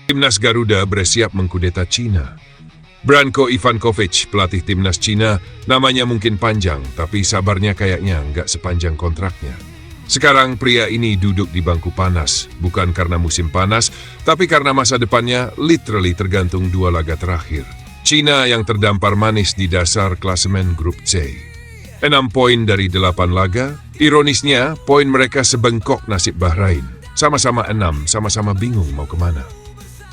Timnas Garuda bersiap mengkudeta Cina. Branko Ivankovic, pelatih timnas Cina, namanya mungkin panjang, tapi sabarnya kayaknya nggak sepanjang kontraknya. Sekarang pria ini duduk di bangku panas, bukan karena musim panas, tapi karena masa depannya literally tergantung 2 laga terakhir. Cina yang terdampar manis di dasar klasemen grup C. 6 poin dari 8 laga, ironisnya poin mereka sebengkok nasib Bahrain. Sama-sama 6, sama-sama bingung mau kemana.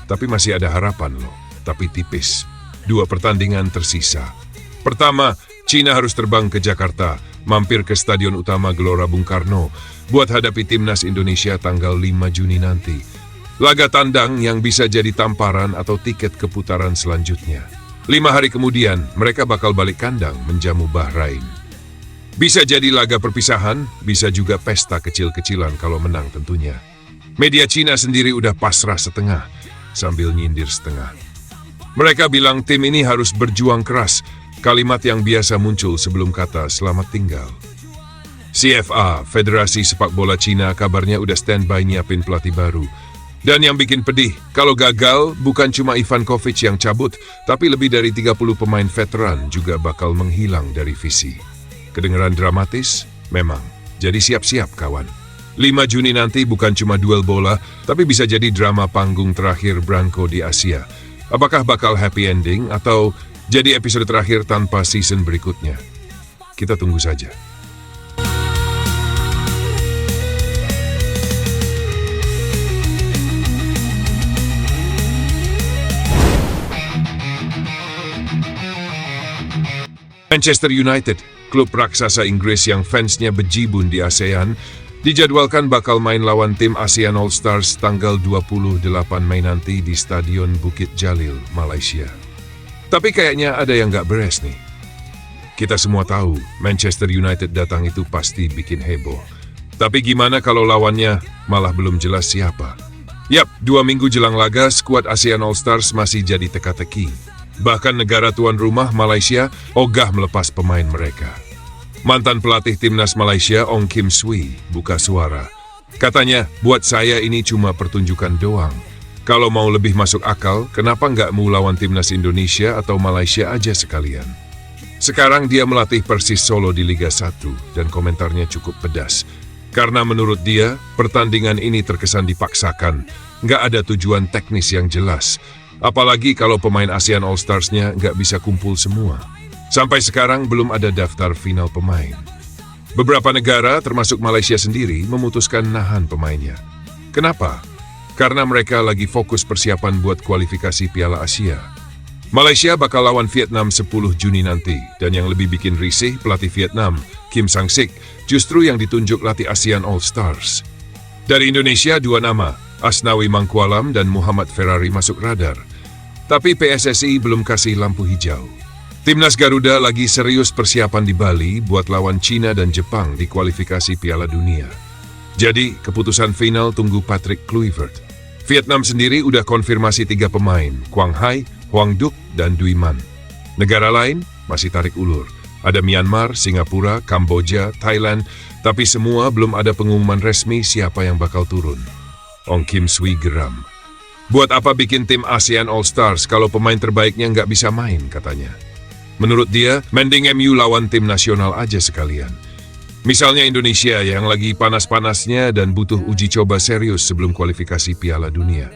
Tapi masih ada harapan loh, tapi tipis. 2 pertandingan tersisa. Pertama, Cina harus terbang ke Jakarta, mampir ke Stadion Utama Gelora Bung Karno, buat hadapi timnas Indonesia tanggal 5 Juni nanti. Laga tandang yang bisa jadi tamparan atau tiket ke putaran selanjutnya. 5 hari kemudian, mereka bakal balik kandang menjamu Bahrain. Bisa jadi laga perpisahan, bisa juga pesta kecil-kecilan kalau menang tentunya. Media Cina sendiri udah pasrah setengah, sambil nyindir setengah. Mereka bilang tim ini harus berjuang keras, kalimat yang biasa muncul sebelum kata selamat tinggal. CFA, Federasi Sepak Bola Cina, kabarnya udah standby nyiapin pelatih baru. Dan yang bikin pedih, kalau gagal bukan cuma Ivankovic yang cabut, tapi lebih dari 30 pemain veteran juga bakal menghilang dari visi. Kedengeran dramatis? Memang. Jadi siap-siap kawan. 5 Juni nanti bukan cuma duel bola, tapi bisa jadi drama panggung terakhir Branko di Asia. Apakah bakal happy ending atau jadi episode terakhir tanpa season berikutnya? Kita tunggu saja. Manchester United, klub raksasa Inggris yang fansnya bejibun di ASEAN, dijadwalkan bakal main lawan tim ASEAN All Stars tanggal 28 Mei nanti di Stadion Bukit Jalil, Malaysia. Tapi kayaknya ada yang nggak beres nih. Kita semua tahu Manchester United datang itu pasti bikin heboh. Tapi gimana kalau lawannya malah belum jelas siapa? Yap, 2 minggu jelang laga, skuad ASEAN All Stars masih jadi teka-teki. Bahkan negara tuan rumah Malaysia ogah melepas pemain mereka. Mantan pelatih timnas Malaysia Ong Kim Swee buka suara. Katanya, buat saya ini cuma pertunjukan doang. Kalau mau lebih masuk akal, kenapa nggak mau lawan timnas Indonesia atau Malaysia aja sekalian? Sekarang dia melatih Persis Solo di Liga 1 dan komentarnya cukup pedas. Karena menurut dia, pertandingan ini terkesan dipaksakan. Nggak ada tujuan teknis yang jelas. Apalagi kalau pemain ASEAN All Stars-nya nggak bisa kumpul semua. Sampai sekarang belum ada daftar final pemain. Beberapa negara, termasuk Malaysia sendiri, memutuskan nahan pemainnya. Kenapa? Karena mereka lagi fokus persiapan buat kualifikasi Piala Asia. Malaysia bakal lawan Vietnam 10 Juni nanti, dan yang lebih bikin risih pelatih Vietnam, Kim Sang-sik, justru yang ditunjuk latih ASEAN All Stars. Dari Indonesia 2 nama, Asnawi Mangkualam dan Muhammad Ferrari masuk radar. Tapi PSSI belum kasih lampu hijau. Timnas Garuda lagi serius persiapan di Bali buat lawan Cina dan Jepang di kualifikasi Piala Dunia. Jadi, keputusan final tunggu Patrick Kluivert. Vietnam sendiri udah konfirmasi 3 pemain, Quang Hai, Hoang Duc, dan Duy Man. Negara lain masih tarik ulur. Ada Myanmar, Singapura, Kamboja, Thailand, tapi semua belum ada pengumuman resmi siapa yang bakal turun. Ong Kim Swee geram. Buat apa bikin tim ASEAN All Stars kalau pemain terbaiknya nggak bisa main, katanya. Menurut dia, mending MU lawan tim nasional aja sekalian. Misalnya Indonesia yang lagi panas-panasnya dan butuh uji coba serius sebelum kualifikasi Piala Dunia.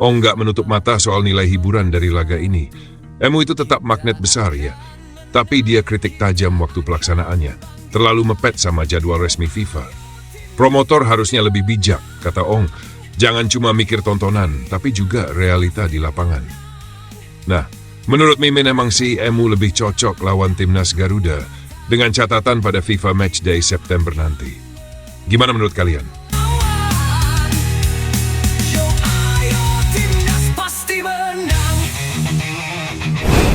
Ong nggak menutup mata soal nilai hiburan dari laga ini. MU itu tetap magnet besar ya, tapi dia kritik tajam waktu pelaksanaannya. Terlalu mepet sama jadwal resmi FIFA. Promotor harusnya lebih bijak, kata Ong. Jangan cuma mikir tontonan, tapi juga realita di lapangan. Nah, menurut Mimin emang sih MU lebih cocok lawan timnas Garuda dengan catatan pada FIFA Matchday September nanti. Gimana menurut kalian?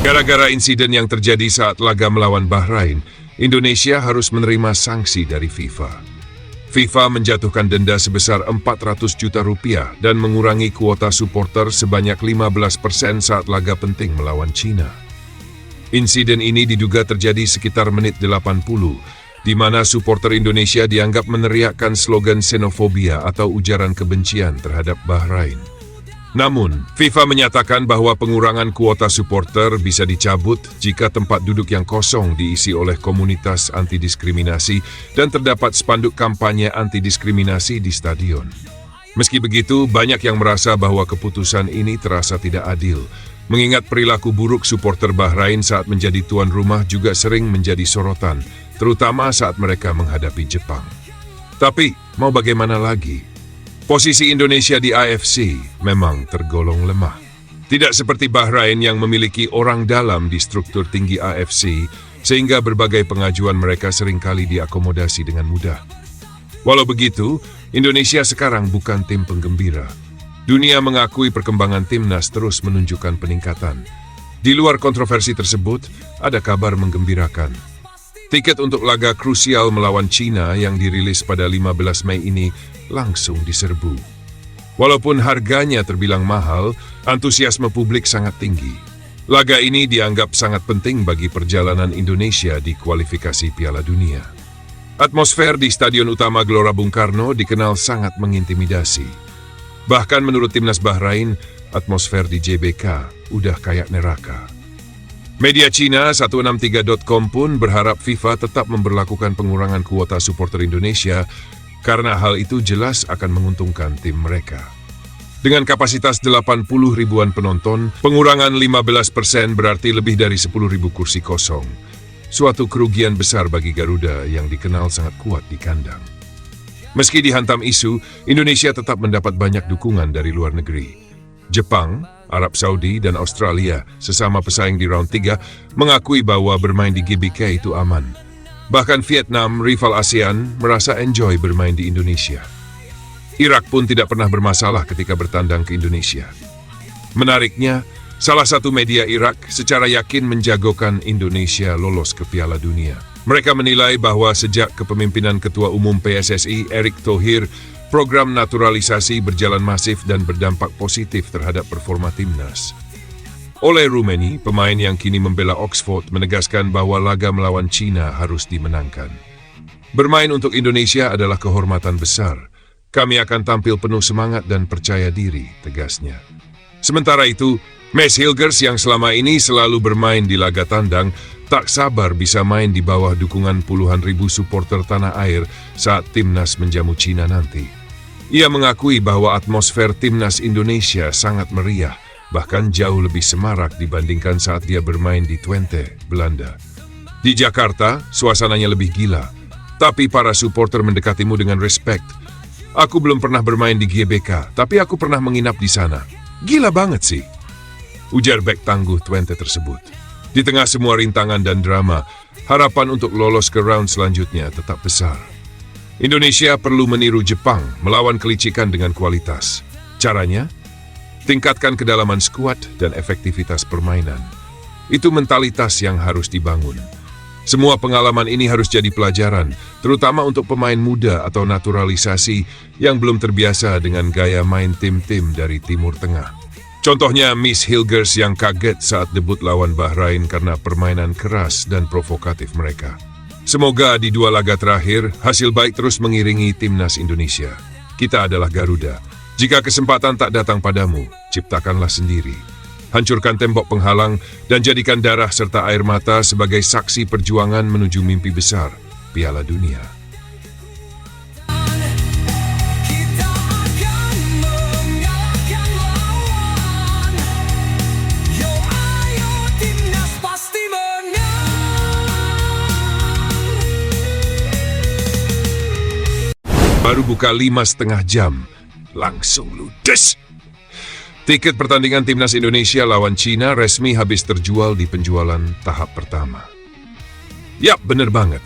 Gara-gara insiden yang terjadi saat laga melawan Bahrain, Indonesia harus menerima sanksi dari FIFA. FIFA menjatuhkan denda sebesar 400 juta rupiah dan mengurangi kuota supporter sebanyak 15% saat laga penting melawan Cina. Insiden ini diduga terjadi sekitar menit 80, di mana supporter Indonesia dianggap meneriakkan slogan xenofobia atau ujaran kebencian terhadap Bahrain. Namun, FIFA menyatakan bahwa pengurangan kuota supporter bisa dicabut jika tempat duduk yang kosong diisi oleh komunitas anti-diskriminasi dan terdapat spanduk kampanye anti-diskriminasi di stadion. Meski begitu, banyak yang merasa bahwa keputusan ini terasa tidak adil, mengingat perilaku buruk supporter Bahrain saat menjadi tuan rumah juga sering menjadi sorotan, terutama saat mereka menghadapi Jepang. Tapi, mau bagaimana lagi? Posisi Indonesia di AFC memang tergolong lemah. Tidak seperti Bahrain yang memiliki orang dalam di struktur tinggi AFC, sehingga berbagai pengajuan mereka seringkali diakomodasi dengan mudah. Walau begitu, Indonesia sekarang bukan tim penggembira. Dunia mengakui perkembangan timnas terus menunjukkan peningkatan. Di luar kontroversi tersebut, ada kabar menggembirakan. Tiket untuk laga krusial melawan China yang dirilis pada 15 Mei ini langsung diserbu. Walaupun harganya terbilang mahal, antusiasme publik sangat tinggi. Laga ini dianggap sangat penting bagi perjalanan Indonesia di kualifikasi Piala Dunia. Atmosfer di Stadion Utama Gelora Bung Karno dikenal sangat mengintimidasi. Bahkan menurut timnas Bahrain, atmosfer di JBK udah kayak neraka. Media Cina 163.com pun berharap FIFA tetap memberlakukan pengurangan kuota supporter Indonesia karena hal itu jelas akan menguntungkan tim mereka. Dengan kapasitas 80 ribuan penonton, pengurangan 15% berarti lebih dari 10 ribu kursi kosong. Suatu kerugian besar bagi Garuda yang dikenal sangat kuat di kandang. Meski dihantam isu, Indonesia tetap mendapat banyak dukungan dari luar negeri. Jepang, Arab Saudi, dan Australia, sesama pesaing di round 3, mengakui bahwa bermain di GBK itu aman. Bahkan Vietnam, rival ASEAN, merasa enjoy bermain di Indonesia. Irak pun tidak pernah bermasalah ketika bertandang ke Indonesia. Menariknya, salah satu media Irak secara yakin menjagokan Indonesia lolos ke Piala Dunia. Mereka menilai bahwa sejak kepemimpinan Ketua Umum PSSI, Erick Thohir, program naturalisasi berjalan masif dan berdampak positif terhadap performa timnas. Ole Rumeni, pemain yang kini membela Oxford, menegaskan bahwa laga melawan China harus dimenangkan. Bermain untuk Indonesia adalah kehormatan besar. Kami akan tampil penuh semangat dan percaya diri, tegasnya. Sementara itu, Max Hilgers yang selama ini selalu bermain di laga tandang, tak sabar bisa main di bawah dukungan puluhan ribu supporter tanah air saat timnas menjamu China nanti. Ia mengakui bahwa atmosfer timnas Indonesia sangat meriah, bahkan jauh lebih semarak dibandingkan saat dia bermain di Twente, Belanda. Di Jakarta, suasananya lebih gila, tapi para supporter mendekatimu dengan respect. Aku belum pernah bermain di GBK, tapi aku pernah menginap di sana. Gila banget sih, ujar bek tangguh Twente tersebut. Di tengah semua rintangan dan drama, harapan untuk lolos ke round selanjutnya tetap besar. Indonesia perlu meniru Jepang melawan kelicikan dengan kualitas. Caranya? Tingkatkan kedalaman skuad dan efektivitas permainan. Itu mentalitas yang harus dibangun. Semua pengalaman ini harus jadi pelajaran, terutama untuk pemain muda atau naturalisasi yang belum terbiasa dengan gaya main tim-tim dari Timur Tengah. Contohnya Miss Hilgers yang kaget saat debut lawan Bahrain karena permainan keras dan provokatif mereka. Semoga di 2 laga terakhir, hasil baik terus mengiringi timnas Indonesia. Kita adalah Garuda. Jika kesempatan tak datang padamu, ciptakanlah sendiri. Hancurkan tembok penghalang dan jadikan darah serta air mata sebagai saksi perjuangan menuju mimpi besar, Piala Dunia. Baru buka 5,5 jam, langsung ludes. Tiket pertandingan timnas Indonesia lawan China resmi habis terjual di penjualan tahap pertama. Yap, bener banget.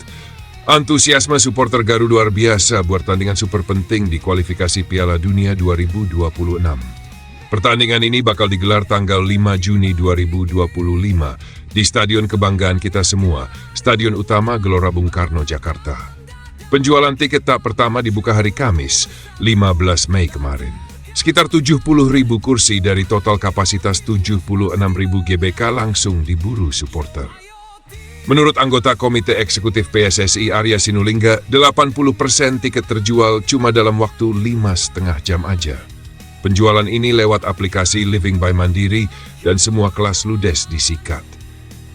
Antusiasme supporter Garuda luar biasa buat pertandingan super penting di kualifikasi Piala Dunia 2026. Pertandingan ini bakal digelar tanggal 5 Juni 2025 di Stadion Kebanggaan Kita Semua, Stadion Utama Gelora Bung Karno, Jakarta. Penjualan tiket tahap pertama dibuka hari Kamis, 15 Mei kemarin. Sekitar 70.000 kursi dari total kapasitas 76.000 GBK langsung diburu supporter. Menurut anggota Komite Eksekutif PSSI Arya Sinulinga, 80% tiket terjual cuma dalam waktu 5,5 jam aja. Penjualan ini lewat aplikasi Living by Mandiri dan semua kelas ludes disikat.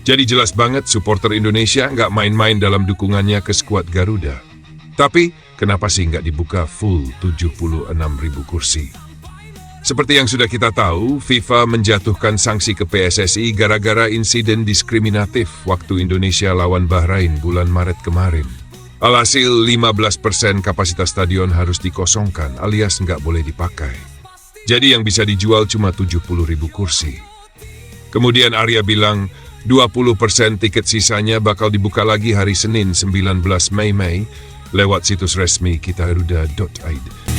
Jadi jelas banget supporter Indonesia nggak main-main dalam dukungannya ke skuad Garuda. Tapi kenapa sih nggak dibuka full 76.000 kursi? Seperti yang sudah kita tahu, FIFA menjatuhkan sanksi ke PSSI gara-gara insiden diskriminatif waktu Indonesia lawan Bahrain bulan Maret kemarin. Alhasil 15% kapasitas stadion harus dikosongkan alias nggak boleh dipakai. Jadi yang bisa dijual cuma 70.000 kursi. Kemudian Arya bilang 20% tiket sisanya bakal dibuka lagi hari Senin 19 Mei lewat situs resmi kitagaruda.id.